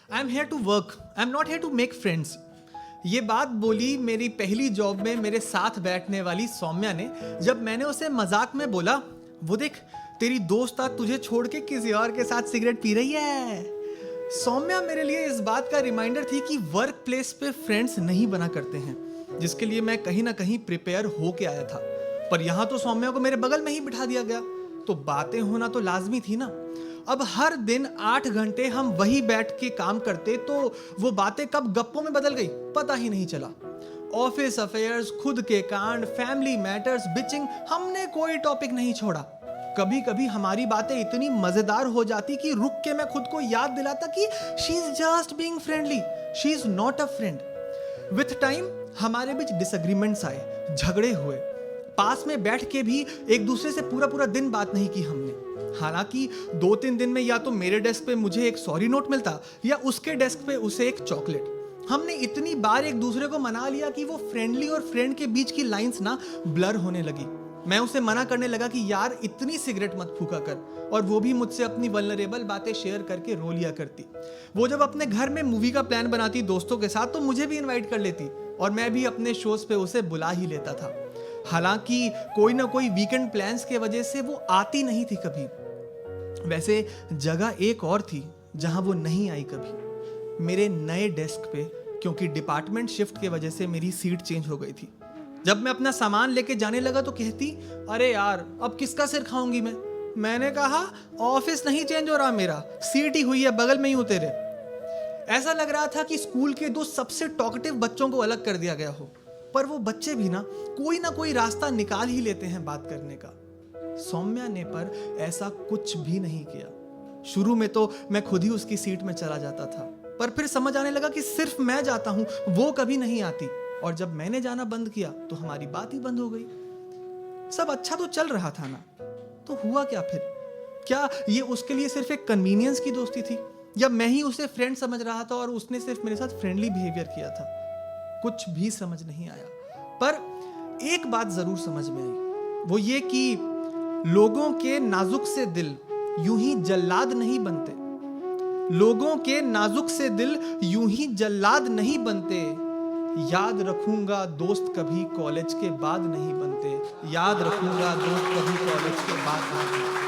I am here to work, I am not here to make friends. ये बात बोली मेरी पहली जॉब में मेरे साथ बैठने वाली सौम्या ने, जब मैंने उसे मजाक में बोला, वो देख तेरी दोस्त आज तुझे छोड़ के किसी और के साथ सिगरेट पी रही है। सौम्या मेरे लिए इस बात का रिमाइंडर थी कि वर्क प्लेस पे फ्रेंड्स नहीं बना करते हैं, जिसके लिए मैं कहीं ना कहीं प्रिपेयर होके आया था। पर यहाँ तो सौम्या को मेरे बगल में ही बिठा दिया गया, तो बातें होना तो लाजमी थी ना। अब हर दिन 8 घंटे हम वही बैठ के काम करते, तो वो बातें कब गप्पों में बदल गई पता ही नहीं चला। ऑफिस अफेयर्स, खुद के कांड, फैमिली मैटर्स, बिचिंग, हमने कोई टॉपिक नहीं छोड़ा। कभी कभी हमारी बातें इतनी मजेदार हो जाती कि रुक के मैं खुद को याद दिलाता कि she is just being friendly, she is not a friend. With time हमारे बीच डिसएग्रीमेंट्स आए, झगड़े हुए, पास में बैठ के भी एक दूसरे से पूरा पूरा दिन बात नहीं की हमने। हालांकि 2-3 दिन में या तो मेरे डेस्क पे मुझे एक सॉरी नोट मिलता या उसके डेस्क पे उसे एक चॉकलेट। हमने इतनी बार एक दूसरे को मना लिया कि वो फ्रेंडली और फ्रेंड के बीच की लाइंस ना ब्लर होने लगी। मैं उसे मना करने लगा कि यार इतनी सिगरेट मत फूका कर, और वो भी मुझसे अपनी वल्नरेबल बातें शेयर करके रो लिया करती। वो जब अपने घर में मूवी का प्लान बनाती दोस्तों के साथ, तो मुझे भी इन्वाइट कर लेती और मैं भी अपने शोज पे उसे बुला ही लेता था। हालांकि कोई ना कोई वीकेंड प्लान्स के वजह से वो आती नहीं थी कभी। वैसे जगह एक और थी जहां वो नहीं आई कभी, मेरे नए डेस्क पे, क्योंकि डिपार्टमेंट शिफ्ट के वजह से मेरी सीट चेंज हो गई थी। जब मैं अपना सामान लेके जाने लगा तो कहती, अरे यार अब किसका सिर खाऊंगी मैं। मैंने कहा ऑफिस नहीं चेंज हो रहा, मेरा सीट ही हुई है, बगल में ही हूं तेरे। ऐसा लग रहा था कि स्कूल के 2 सबसे टॉकटिव बच्चों को अलग कर दिया गया हो, पर वो बच्चे भी ना कोई रास्ता निकाल ही लेते हैं बात करने का। सौम्या ने पर ऐसा कुछ भी नहीं किया। शुरू में तो मैं खुद ही उसकी सीट में चला जाता था, पर फिर समझ आने लगा कि सिर्फ मैं जाता हूं, वो कभी नहीं आती। और जब मैंने जाना बंद किया तो हमारी बात ही बंद हो गई। सब अच्छा तो चल रहा था ना, तो हुआ क्या फिर? क्या ये उसके लिए सिर्फ एक कन्वीनियंस की दोस्ती थी, या मैं ही उसे फ्रेंड समझ रहा था और उसने सिर्फ मेरे साथ फ्रेंडली बिहेवियर किया था? कुछ भी समझ नहीं आया। पर एक बात जरूर समझ में आई, वो ये कि लोगों के नाजुक से दिल यूं ही जल्लाद नहीं बनते। लोगों के नाजुक से दिल यूं ही जल्लाद नहीं बनते। याद रखूंगा दोस्त कभी कॉलेज के बाद नहीं बनते। याद रखूंगा दोस्त कभी कॉलेज के बाद नहीं बनते।